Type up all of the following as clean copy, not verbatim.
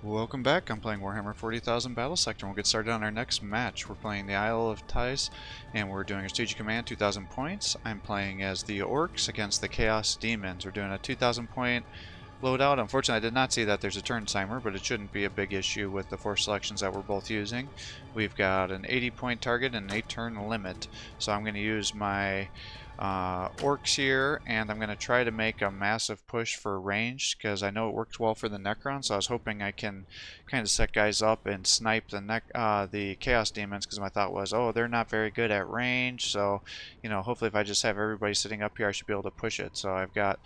Welcome back. I'm playing Warhammer 40,000 Battlesector, and we'll get started on our next match. We're playing the Isle of Ties, and we're doing a strategic command, 2,000 points. I'm playing as the Orks against the Chaos Demons. We're doing a 2,000 point loadout. Unfortunately, I did not see that there's a turn timer, but it shouldn't be a big issue with the force selections that we're both using. We've got an 80 point target and an 8 turn limit, so I'm going to use my Orks here, and I'm going to try to make a massive push for range because I know it works well for the Necron, so I was hoping I can kind of set guys up and snipe the Chaos Demons, because my thought was, oh, they're not very good at range, so hopefully if I just have everybody sitting up here I should be able to push it. So I've got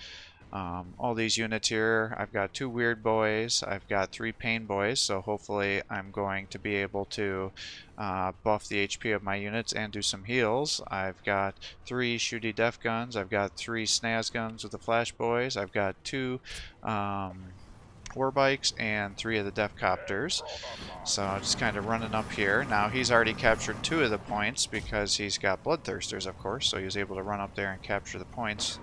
all these units here. I've got 2 weird boys, I've got 3 pain boys, so hopefully I'm going to be able to buff the HP of my units and do some heals. I've got 3 shooty def guns, I've got 3 snaz guns with the flash boys, I've got 2 war bikes and 3 of the def copters. So I'm just kind of running up here. Now he's already captured 2 of the points because he's got bloodthirsters, of course, so he was able to run up there and capture the points.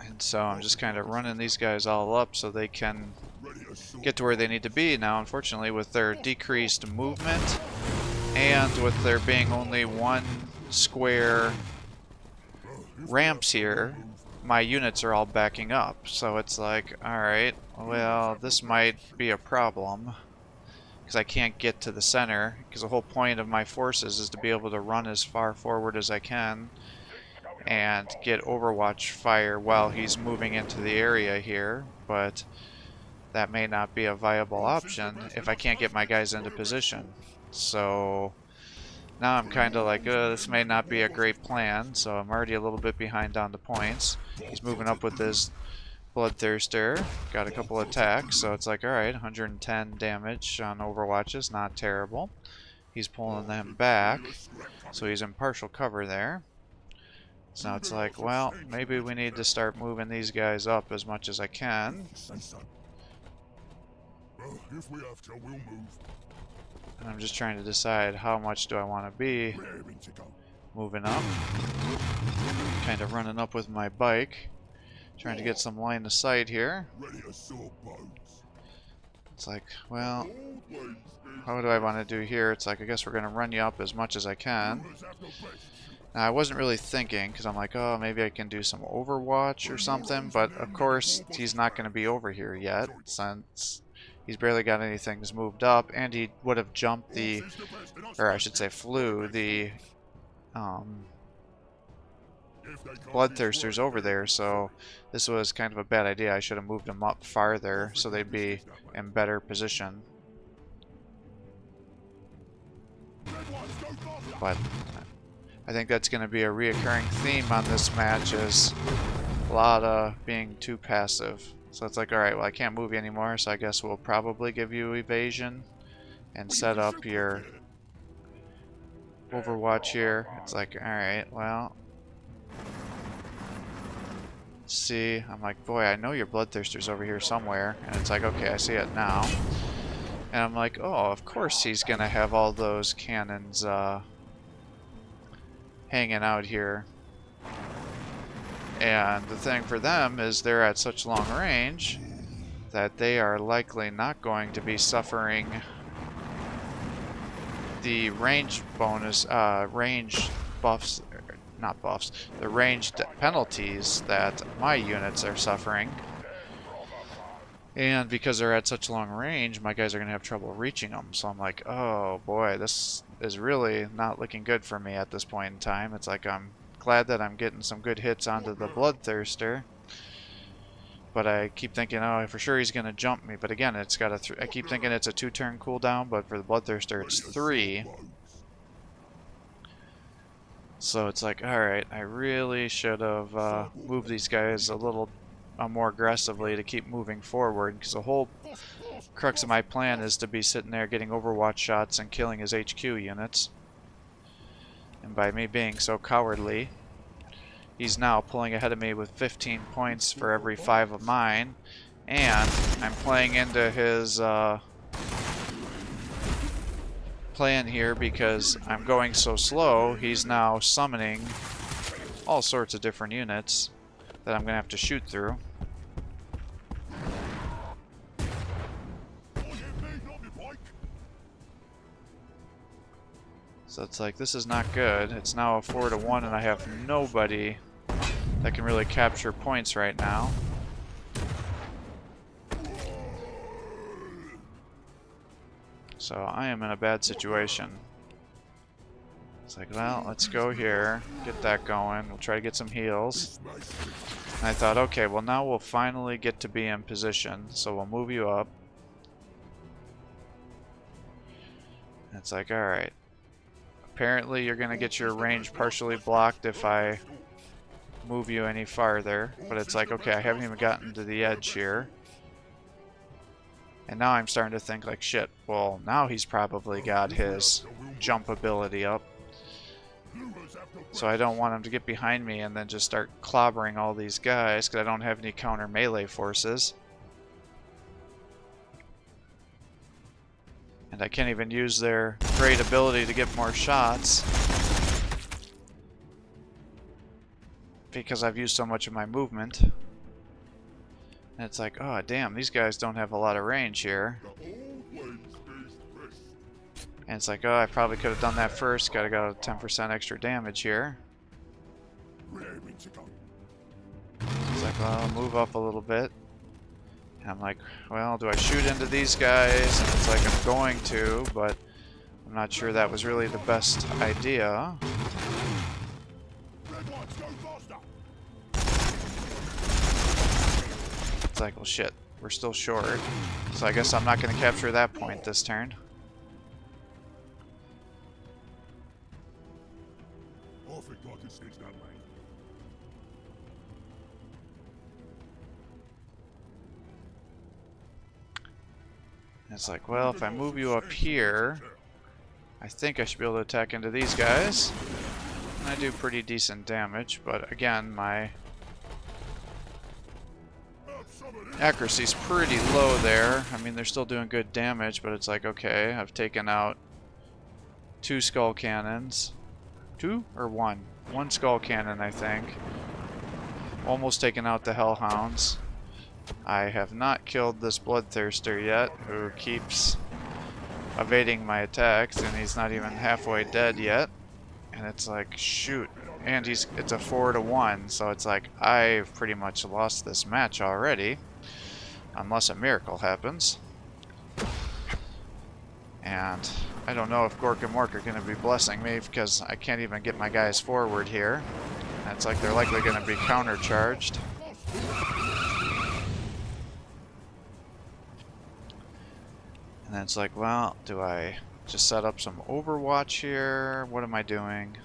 And so I'm just kind of running these guys all up so they can get to where they need to be. Now, unfortunately, with their decreased movement and with there being only 1 square ramps here, my units are all backing up. So it's like, alright, well, this might be a problem because I can't get to the center, because the whole point of my forces is to be able to run as far forward as I can and get overwatch fire while he's moving into the area here, but that may not be a viable option if I can't get my guys into position. So now I'm kind of like, this may not be a great plan, so I'm already a little bit behind on the points. He's moving up with his bloodthirster, got a couple attacks, so it's like, alright, 110 damage on overwatches, not terrible. He's pulling them back, so he's in partial cover there. So now it's like, well, maybe we need to start moving these guys up as much as I can. And I'm just trying to decide how much do I want to be moving up. Kind of running up with my bike. Trying to get some line of sight here. It's like, well, how do I want to do here? It's like, I guess we're going to run you up as much as I can. Now, I wasn't really thinking, because I'm like, oh, maybe I can do some Overwatch or something, but of course, he's not going to be over here yet, since he's barely got anything moved up, and he would have jumped the, or I should say flew the bloodthirsters over there, so this was kind of a bad idea. I should have moved them up farther so they'd be in better position. But I think that's going to be a reoccurring theme on this match, is a lot of being too passive. So it's like, alright, well, I can't move you anymore, so I guess we'll probably give you evasion and set up your Overwatch here. It's like, alright, well, see, I'm like, boy, I know your bloodthirster's over here somewhere, and it's like, okay, I see it now. And I'm like, oh, of course he's going to have all those cannons hanging out here. And the thing for them is they're at such long range that they are likely not going to be suffering the range bonus, range buffs, not buffs, the ranged penalties that my units are suffering. And because they're at such long range, my guys are going to have trouble reaching them. So I'm like, oh boy, this is really not looking good for me at this point in time. It's like, I'm glad that I'm getting some good hits onto the bloodthirster, but I keep thinking, oh, for sure he's going to jump me. But again, it's got a I keep thinking it's a 2-turn cooldown, but for the bloodthirster it's 3. So it's like, alright, I really should have moved these guys a little more aggressively to keep moving forward, because the whole crux of my plan is to be sitting there getting Overwatch shots and killing his HQ units. And by me being so cowardly, he's now pulling ahead of me with 15 points for every 5 of mine, and I'm playing into his plan here, because I'm going so slow, he's now summoning all sorts of different units that I'm going to have to shoot through. So it's like, this is not good. It's now a 4-1 and I have nobody that can really capture points right now. So I am in a bad situation. It's like, well, let's go here, get that going. We'll try to get some heals. And I thought, okay, well now we'll finally get to be in position. So we'll move you up. And it's like, alright. Apparently you're going to get your range partially blocked if I move you any farther. But it's like, okay, I haven't even gotten to the edge here. And now I'm starting to think like, shit, well, now he's probably got his jump ability up. So I don't want him to get behind me and then just start clobbering all these guys, because I don't have any counter melee forces. And I can't even use their great ability to get more shots, because I've used so much of my movement. And it's like, oh damn, these guys don't have a lot of range here. And it's like, oh, I probably could have done that first. Gotta go 10% extra damage here. It's like, well, I'll move up a little bit. And I'm like, well, do I shoot into these guys? And it's like, I'm going to, but I'm not sure that was really the best idea. It's like, well, shit, we're still short. So I guess I'm not going to capture that point this turn. It's like, well, if I move you up here, I think I should be able to attack into these guys. And I do pretty decent damage, but again, my accuracy's pretty low there. I mean, they're still doing good damage, but it's like, okay, I've taken out 2 skull cannons. 2 or 1? 1 skull cannon, I think. Almost taken out the hellhounds. I have not killed this bloodthirster yet, who keeps evading my attacks, and he's not even halfway dead yet. And it's like, shoot. And it's a 4-1, so it's like, I've pretty much lost this match already. Unless a miracle happens. And I don't know if Gork and Mork are going to be blessing me, because I can't even get my guys forward here. And it's like they're likely going to be countercharged. And then it's like, well, do I just set up some Overwatch here? What am I doing?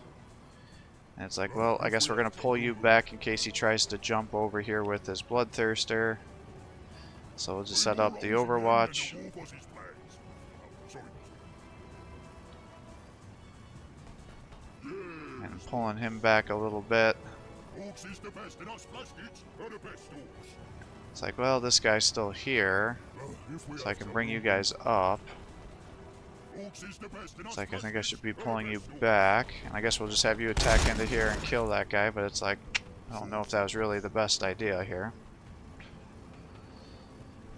And it's like, well, I guess we're going to pull you back in case he tries to jump over here with his Bloodthirster. So we'll just set up the Overwatch. And pulling him back a little bit. It's like, well, this guy's still here, so I can bring you guys up. It's like, I think I should be pulling you back, and I guess we'll just have you attack into here and kill that guy, but it's like, I don't know if that was really the best idea here.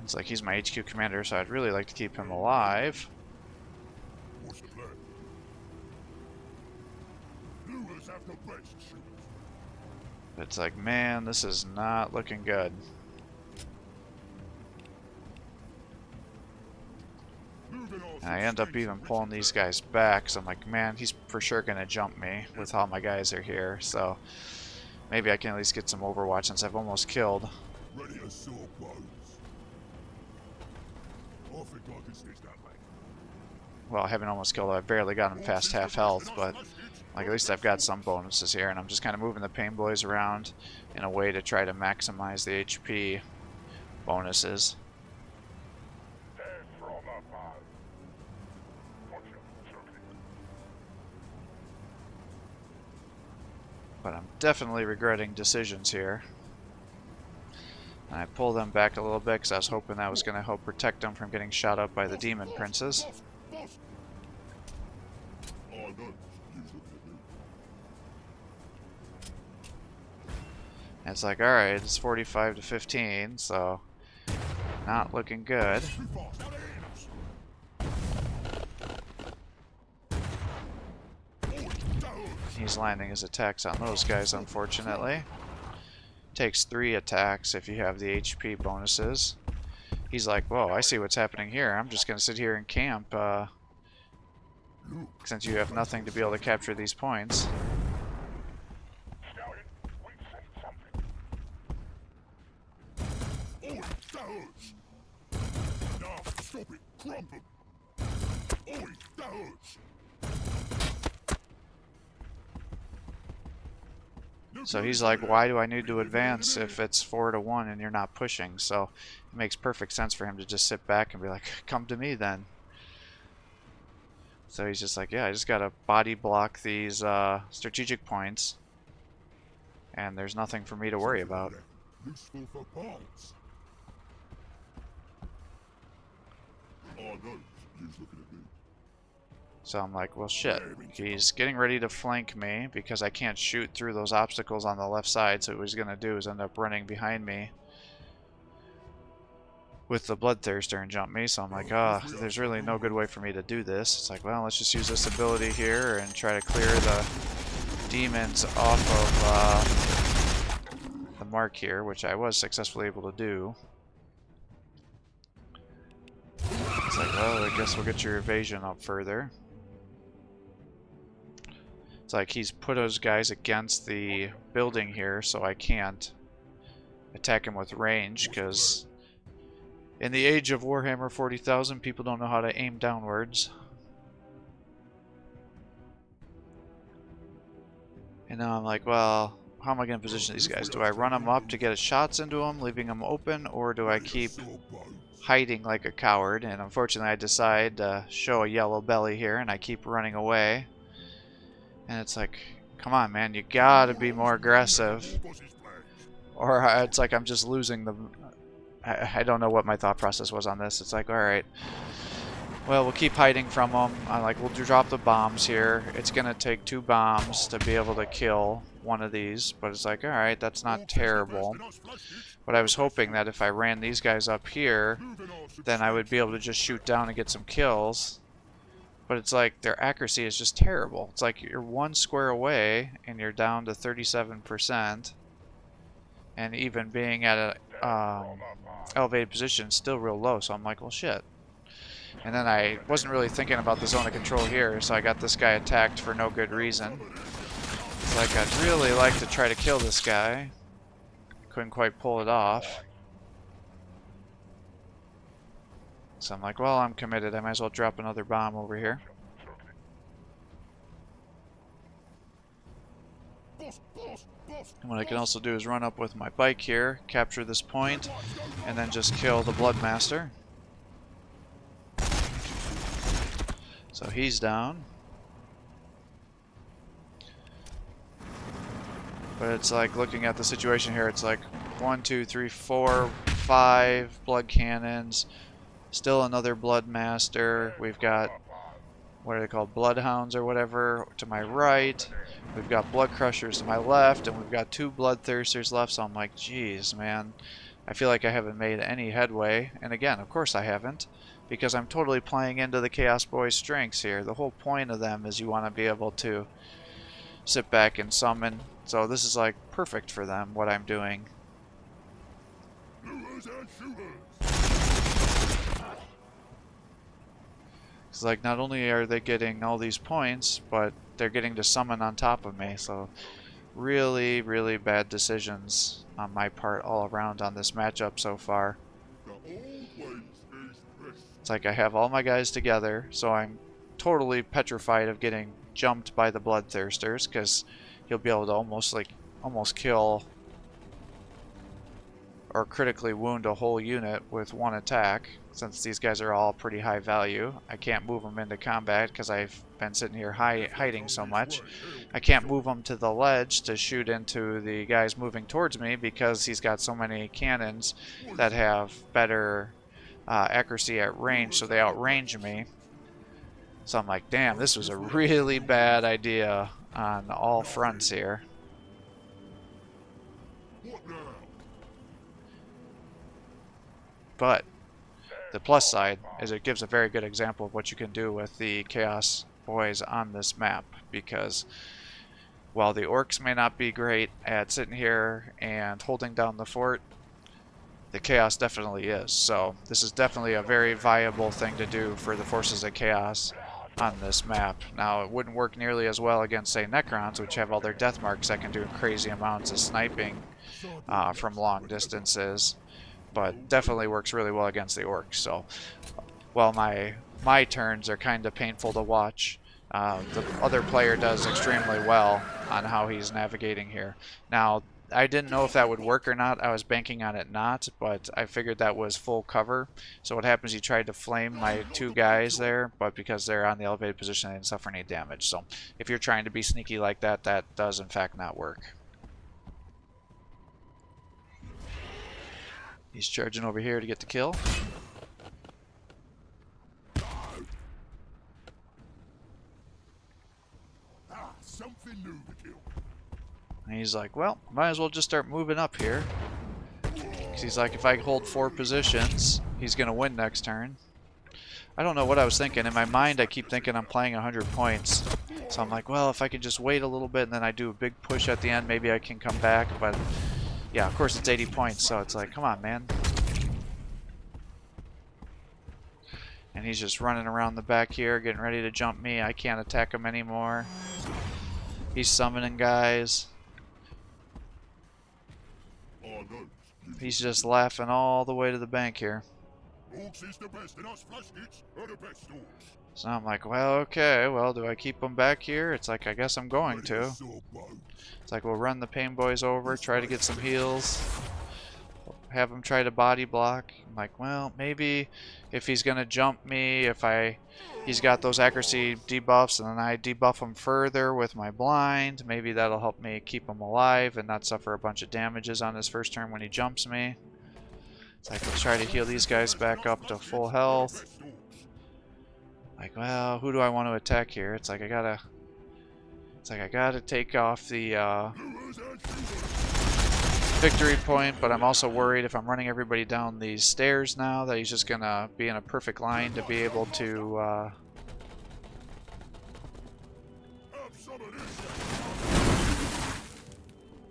It's like, he's my HQ commander, so I'd really like to keep him alive. But it's like, man, this is not looking good. And I end up even pulling these guys back, so I'm like, man, he's for sure going to jump me with all my guys are here, so maybe I can at least get some Overwatch since I've almost killed. Well, I haven't almost killed him, I barely got him past half health, but like at least I've got some bonuses here, and I'm just kind of moving the Pain Boys around in a way to try to maximize the HP bonuses. But I'm definitely regretting decisions here. And I pulled them back a little bit because I was hoping that was going to help protect them from getting shot up by the Demon Princes. And it's like, alright, it's 45 to 15, so not looking good. He's landing his attacks on those guys, unfortunately. Takes 3 attacks if you have the HP bonuses. He's like, whoa, I see what's happening here. I'm just going to sit here and camp, since you have nothing to be able to capture these points. So he's like, why do I need to advance if it's 4 to 1 and you're not pushing? So it makes perfect sense for him to just sit back and be like, come to me then. So he's just like, yeah, I just gotta body block these strategic points, and there's nothing for me to worry about. So I'm like, well, shit. He's getting ready to flank me because I can't shoot through those obstacles on the left side, so what he's gonna do is end up running behind me with the Bloodthirster and jump me. So I'm like, there's really no good way for me to do this. It's like, well, let's just use this ability here and try to clear the demons off of the mark here, which I was successfully able to do. It's like, well, I guess we'll get your evasion up further. It's like he's put those guys against the building here, so I can't attack him with range, because in the age of Warhammer 40,000, people don't know how to aim downwards. And now I'm like, well, how am I going to position these guys? Do I run them up to get shots into them, leaving them open, or do I keep hiding like a coward? And unfortunately, I decide to show a yellow belly here, and I keep running away. And it's like, come on, man, you gotta be more aggressive. Or it's like I'm just losing the... I don't know what my thought process was on this. It's like, alright, well, we'll keep hiding from them. I'm like, we'll drop the bombs here. It's gonna take 2 bombs to be able to kill one of these. But it's like, alright, that's not terrible. But I was hoping that if I ran these guys up here, then I would be able to just shoot down and get some kills. But it's like their accuracy is just terrible. It's like you're 1 square away and you're down to 37%. And even being at a elevated position is still real low. So I'm like, well, shit. And then I wasn't really thinking about the zone of control here, so I got this guy attacked for no good reason. It's like, I'd really like to try to kill this guy. Couldn't quite pull it off. So I'm like, well, I'm committed. I might as well drop another bomb over here. And what I can also do is run up with my bike here, capture this point, and then just kill the Bloodmaster. So he's down. But it's like, looking at the situation here, it's like 1, 2, 3, 4, 5 blood cannons. Still another Bloodmaster. We've got, what are they called, Bloodhounds or whatever to my right. We've got Blood Crushers to my left, and we've got 2 Bloodthirsters left. So I'm like, geez, man, I feel like I haven't made any headway. And again, of course I haven't, because I'm totally playing into the Chaos Boys' strengths here. The whole point of them is you want to be able to sit back and summon. So this is like perfect for them, what I'm doing. It's like, not only are they getting all these points, but they're getting to summon on top of me. So really, really bad decisions on my part all around on this matchup so far. It's like I have all my guys together, so I'm totally petrified of getting jumped by the Bloodthirsters, because he'll be able to almost kill or critically wound a whole unit with 1 attack. Since these guys are all pretty high value, I can't move them into combat because I've been sitting here hiding so much. I can't move him to the ledge to shoot into the guys moving towards me because he's got so many cannons that have better accuracy at range, so they outrange me. So I'm like, damn, this was a really bad idea on all fronts here. but the plus side is it gives a very good example of what you can do with the Chaos boys on this map, because while the Orks may not be great at sitting here and holding down the fort, the Chaos definitely is. So this is definitely a very viable thing to do for the forces of Chaos on this map. Now, it wouldn't work nearly as well against, say, Necrons, which have all their death marks that can do crazy amounts of sniping from long distances, but definitely works really well against the Orcs. So while my turns are kind of painful to watch, the other player does extremely well on how he's navigating here. Now, I didn't know if that would work or not. I was banking on it not, but I figured that was full cover. So what happens, he tried to flame my two guys there, but because they're on the elevated position, they didn't suffer any damage. So if you're trying to be sneaky like that, that does in fact not work. He's charging over here to get the kill. Something new to kill. And he's like, well, might as well just start moving up here. Because he's like, if I hold 4 positions, he's going to win next turn. I don't know what I was thinking. In my mind, I keep thinking I'm playing 100 points. So I'm like, well, if I can just wait a little bit and then I do a big push at the end, maybe I can come back. But yeah, of course it's 80 points, so it's like, come on, man. And he's just running around the back here, getting ready to jump me. I can't attack him anymore. He's summoning guys. He's just laughing all the way to the bank here. So I'm like, well, okay, well, do I keep him back here? It's like, I guess I'm going to. It's like, we'll run the Pain Boys over, try to get some heals. Have him try to body block. I'm like, well, maybe if he's gonna jump me, he's got those accuracy debuffs, and then I debuff him further with my blind, maybe that'll help me keep him alive and not suffer a bunch of damages on his first turn when he jumps me. It's like, let's try to heal these guys back up to full health. Like, well, who do I want to attack here? It's like I gotta take off the victory point, but I'm also worried if I'm running everybody down these stairs now that he's just gonna be in a perfect line to be able to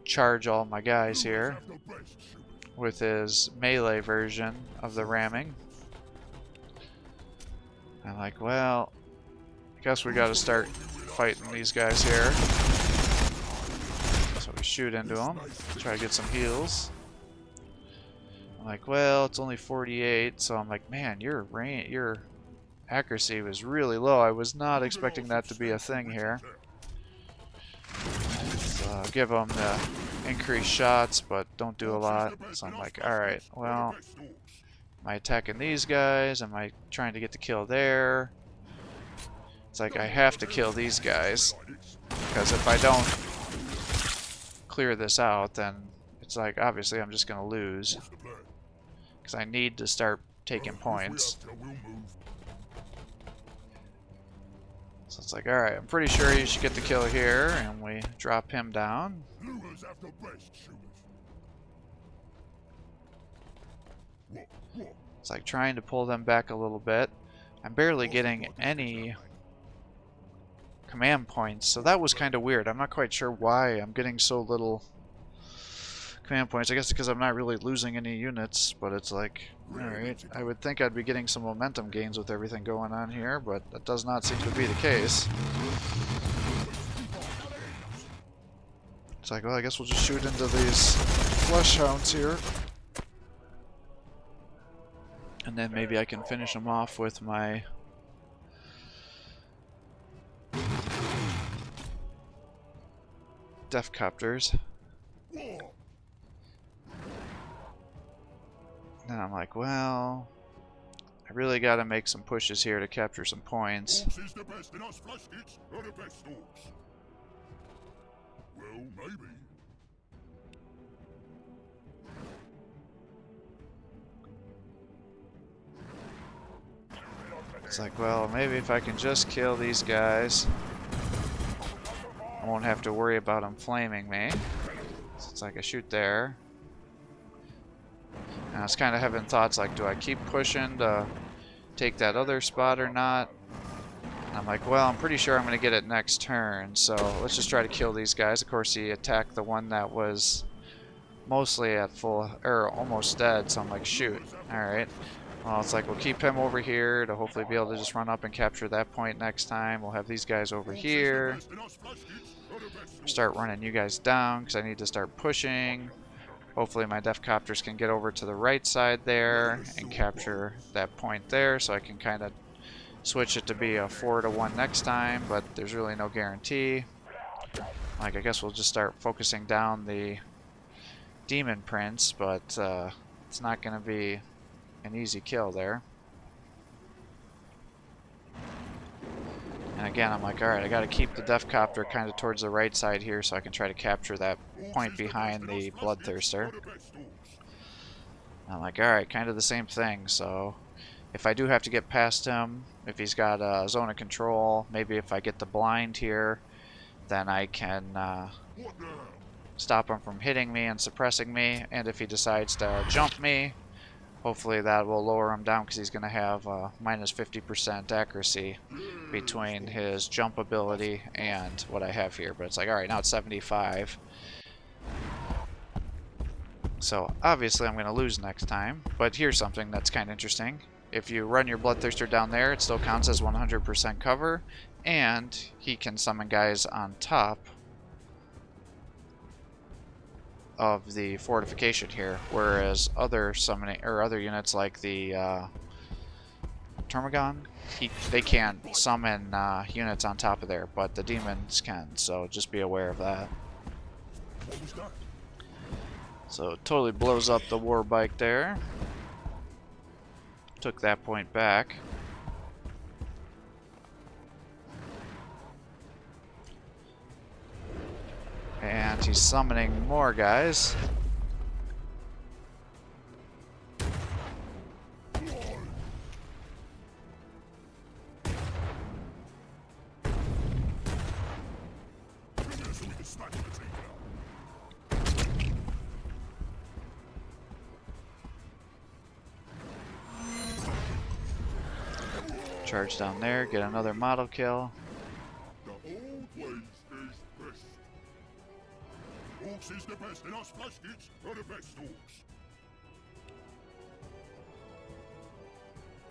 charge all my guys here with his melee version of the ramming. I'm like, well, I guess we gotta start fighting these guys here. So we shoot into them, try to get some heals. I'm like, well, it's only 48, so I'm like, man, your accuracy was really low. I was not expecting that to be a thing here. So give them the increased shots, but don't do a lot. So I'm like, alright, well, am I attacking these guys? Am I trying to get the kill there? It's like, I have to kill these guys, because if I don't clear this out, then it's like, obviously I'm just going to lose. Because I need to start taking points. So it's like, alright, I'm pretty sure you should get the kill here, and we drop him down. It's like trying to pull them back a little bit. I'm barely getting any command points, so that was kind of weird. I'm not quite sure why I'm getting so little command points. I guess because I'm not really losing any units, but it's like, alright, I would think I'd be getting some momentum gains with everything going on here, but that does not seem to be the case. It's like, well, I guess we'll just shoot into these flesh hounds here. And then maybe I can finish them off with my Death Copters. Then I'm like, well, I really got to make some pushes here to capture some points. Well, maybe. It's like, well, maybe if I can just kill these guys, I won't have to worry about them flaming me. So it's like I shoot there. And I was kind of having thoughts like, do I keep pushing to take that other spot or not? And I'm like, well, I'm pretty sure I'm going to get it next turn, so let's just try to kill these guys. Of course, he attacked the one that was mostly at full, or almost dead, so I'm like, shoot. Alright. Well, it's like, we'll keep him over here to hopefully be able to just run up and capture that point next time. We'll have these guys over here. Start running you guys down, because I need to start pushing. Hopefully my def copters can get over to the right side there and capture that point there, so I can kind of switch it to be a 4-to-1 next time, but there's really no guarantee. Like, I guess we'll just start focusing down the demon prince, but it's not going to be an easy kill there. And again, I'm like, alright, I got to keep the def copter kind of towards the right side here so I can try to capture that point behind the bloodthirster. I'm like, alright, kind of the same thing, so if I do have to get past him, if he's got a zone of control, maybe if I get the blind here, then I can stop him from hitting me and suppressing me, and if he decides to jump me, hopefully that will lower him down because he's going to have minus 50% accuracy between his jump ability and what I have here. But it's like, alright, now it's 75. So obviously I'm going to lose next time, but here's something that's kind of interesting. If you run your Bloodthirster down there, it still counts as 100% cover, and he can summon guys on top of the fortification here, whereas other summoning or other units like the Termagon, they can't summon units on top of there, but the demons can, so just be aware of that. So it totally blows up the war bike there. Took that point back. And he's summoning more guys. Charge down there, get another model kill. The old ways is best. Orks is the best, and us Classiest are the best Orks.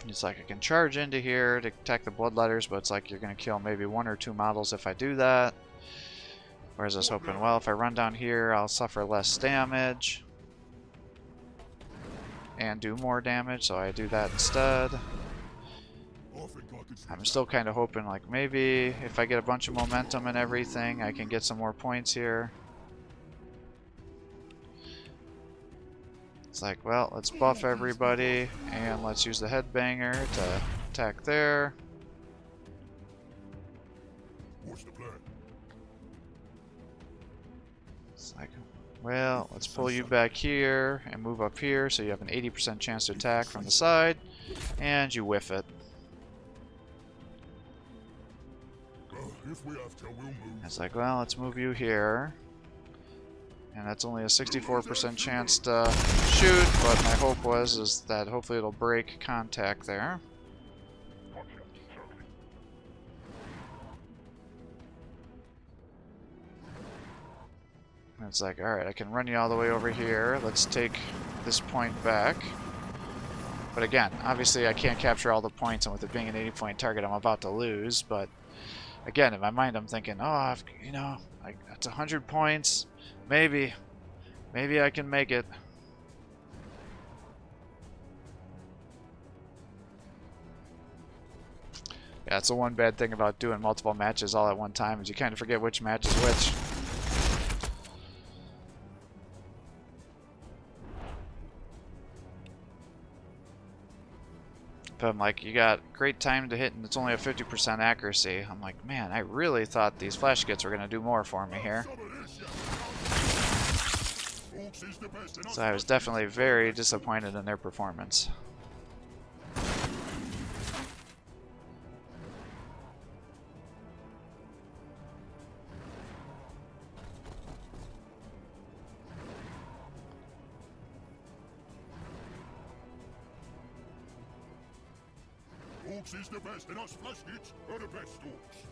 It's like I can charge into here to attack the bloodletters, but it's like you're going to kill maybe 1 or 2 models if I do that. Whereas I was hoping, well, if I run down here, I'll suffer less damage and do more damage, so I do that instead. I'm still kind of hoping, like, maybe if I get a bunch of momentum and everything, I can get some more points here. It's like, well, let's buff everybody, and let's use the headbanger to attack there. What's the plan? It's like, well, let's pull you back here and move up here so you have an 80% chance to attack from the side, and you whiff it. If we have to, we'll move. It's like, well, let's move you here. And that's only a 64% chance to shoot, but my hope is that hopefully it'll break contact there. And it's like, alright, I can run you all the way over here. Let's take this point back. But again, obviously I can't capture all the points, and with it being an 80-point target, I'm about to lose, but again, in my mind, I'm thinking, oh, you know, like, that's 100 points. Maybe I can make it. Yeah, that's the one bad thing about doing multiple matches all at one time, is you kind of forget which match is which. But I'm like, you got great time to hit, and it's only a 50% accuracy. I'm like, man, I really thought these flash kits were going to do more for me here. So I was definitely very disappointed in their performance. Orks is the best, and us flash hits are the best Orks.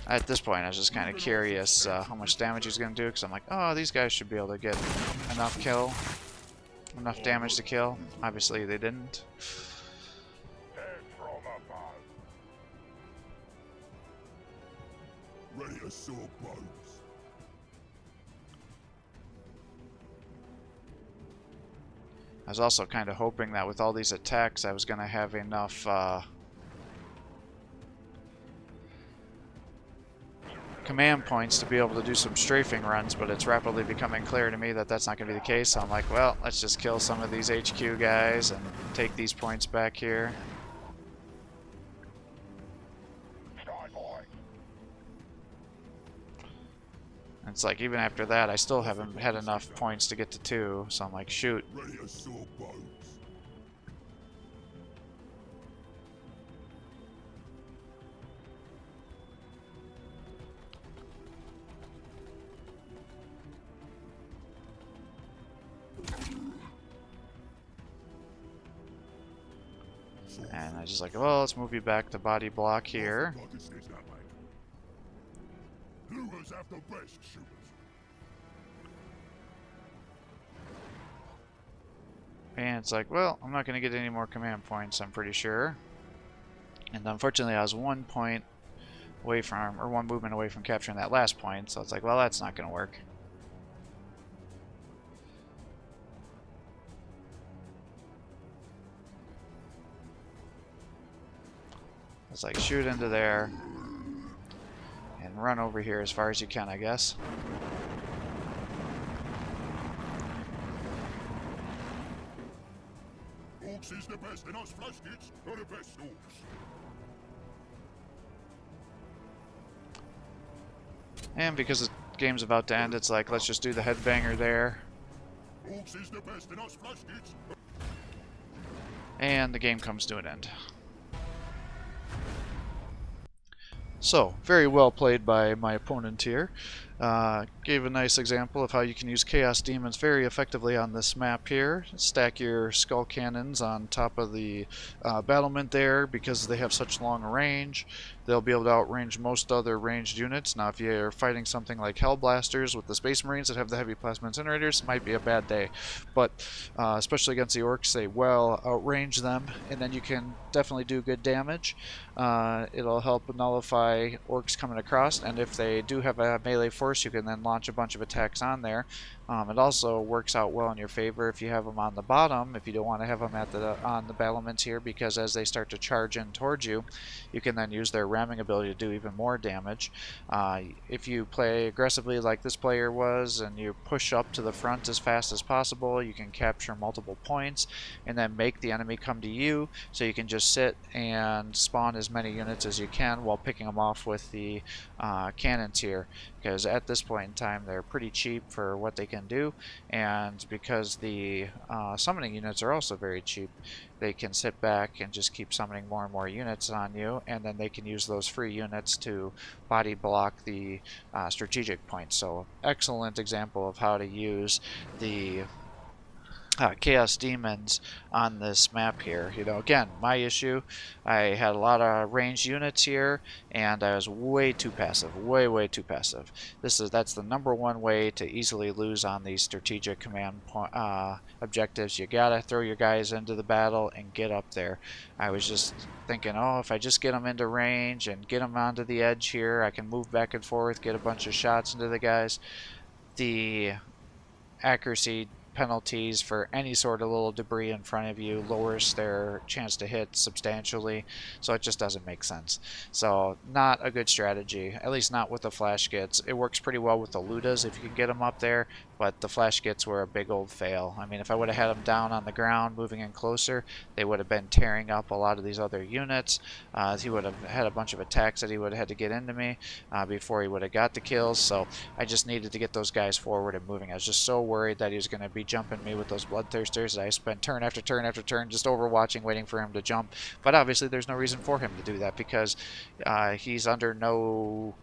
At this point, I was just kind of curious how much damage he's going to do, because I'm like, oh, these guys should be able to get enough damage to kill. Obviously, they didn't. Ready to saw bones. I was also kind of hoping that with all these attacks, I was going to have enough command points to be able to do some strafing runs, but it's rapidly becoming clear to me that that's not going to be the case. So I'm like, well, let's just kill some of these HQ guys and take these points back here. And it's like, even after that, I still haven't had enough points to get to 2, so I'm like, shoot. Ready to saw bones. And I just like, well, let's move you back to body block here. Looters have the best shooters. And it's like, well, I'm not going to get any more command points, I'm pretty sure. And unfortunately, I was 1 point away from, or 1 movement away from capturing that last point, so it's like, well, that's not going to work. It's like, shoot into there and run over here as far as you can, I guess. Orks is the best, and us flash hits are the best Orks. And because the game's about to end, it's like, let's just do the headbanger there. Orks is the best, and us flash hits. And the game comes to an end. So, very well played by my opponent here. Gave a nice example of how you can use Chaos Demons very effectively on this map here. Stack your skull cannons on top of the battlement there because they have such long range. They'll be able to outrange most other ranged units. Now if you're fighting something like Hellblasters with the Space Marines that have the heavy plasma incinerators, it might be a bad day. But especially against the Orks, they well outrange them, and then you can definitely do good damage. It'll help nullify Orks coming across, and if they do have a melee force, you can then launch a bunch of attacks on there. It also works out well in your favor if you have them on the bottom, if you don't want to have them at on the battlements here, because as they start to charge in towards you, you can then use their ramming ability to do even more damage. If you play aggressively like this player was, and you push up to the front as fast as possible, you can capture multiple points and then make the enemy come to you, so you can just sit and spawn as many units as you can while picking them off with the cannons here, because at this point in time they're pretty cheap for what they can do, and because the summoning units are also very cheap, they can sit back and just keep summoning more and more units on you, and then they can use those free units to body block the strategic points. So excellent example of how to use the Chaos Demons on this map here. You know, again, my issue, I had a lot of ranged units here, and I was way too passive, way too passive. That's the #1 way to easily lose on these strategic command objectives. You gotta throw your guys into the battle and get up there. I was just thinking, oh, if I just get them into range and get them onto the edge here, I can move back and forth, get a bunch of shots into the guys. The accuracy penalties for any sort of little debris in front of you lowers their chance to hit substantially, so it just doesn't make sense. So not a good strategy, at least not with the flash gits. It works pretty well with the Ludas if you can get them up there, but the flash gits were a big old fail. I mean, if I would have had them down on the ground moving in closer, they would have been tearing up a lot of these other units. He would have had a bunch of attacks that he would have had to get into me before he would have got the kills, so I just needed to get those guys forward and moving. I was just so worried that he was going to be jumping me with those bloodthirsters that I spent turn after turn after turn just overwatching, waiting for him to jump. But obviously there's no reason for him to do that, because he's under no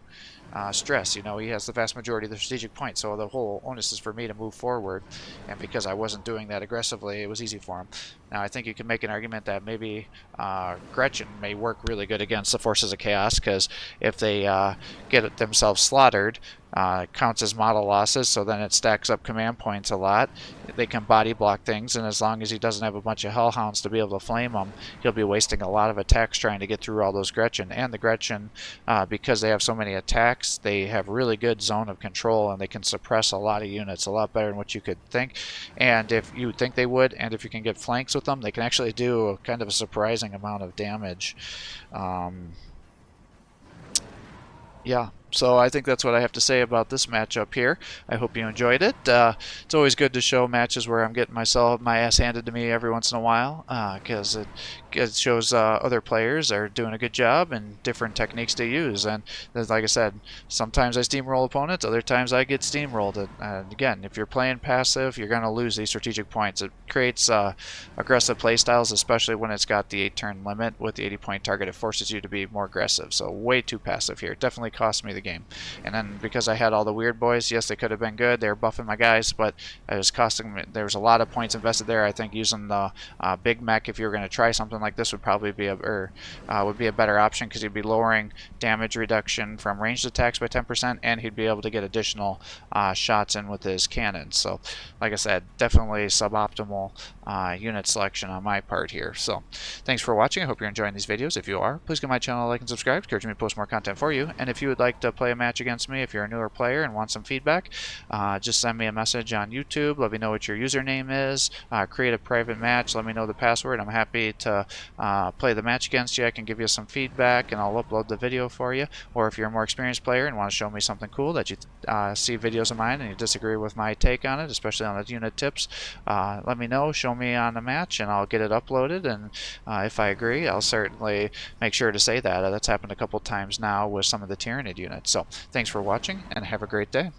stress. He has the vast majority of the strategic points, so the whole onus is for me to move forward. And because I wasn't doing that aggressively, it was easy for him. Now, I think you can make an argument that maybe Gretchen may work really good against the Forces of Chaos, because if they get themselves slaughtered, it counts as model losses, so then it stacks up command points a lot. They can body block things, and as long as he doesn't have a bunch of hellhounds to be able to flame them, he'll be wasting a lot of attacks trying to get through all those Gretchen. And the Gretchen, because they have so many attacks, they have really good zone of control, and they can suppress a lot of units, a lot better than what you could think. And if you think they would, and if you can get flanks with them, they can actually do a kind of a surprising amount of damage. Yeah, so I think that's what I have to say about this matchup here. I hope you enjoyed it. It's always good to show matches where I'm getting my ass handed to me every once in a while, because it shows other players are doing a good job and different techniques to use. And like I said, sometimes I steamroll opponents, other times I get steamrolled. And again, if you're playing passive, you're going to lose these strategic points. It creates aggressive playstyles, especially when it's got the 8-turn limit with the 80-point target. It forces you to be more aggressive. So way too passive here. It definitely cost me the game. And then because I had all the weird boys, yes, they could have been good. They were buffing my guys, but it was costing me. There was a lot of points invested there. I think using the big mech, if you were going to try something like this, would probably be a better option, because he'd be lowering damage reduction from ranged attacks by 10%, and he'd be able to get additional shots in with his cannons. So, like I said, definitely suboptimal unit selection on my part here. So, thanks for watching. I hope you're enjoying these videos. If you are, please give my channel a like and subscribe. Encourage me to post more content for you. And if you would like to play a match against me, if you're a newer player and want some feedback, just send me a message on YouTube. Let me know what your username is. Create a private match. Let me know the password. I'm happy to play the match against you. I can give you some feedback, and I'll upload the video for you. Or if you're a more experienced player and want to show me something cool that you see videos of mine and you disagree with my take on it, especially on the unit tips, let me know. Show me on the match, and I'll get it uploaded. And if I agree, I'll certainly make sure to say that. That's happened a couple times now with some of the Tyranid units. So thanks for watching, and have a great day.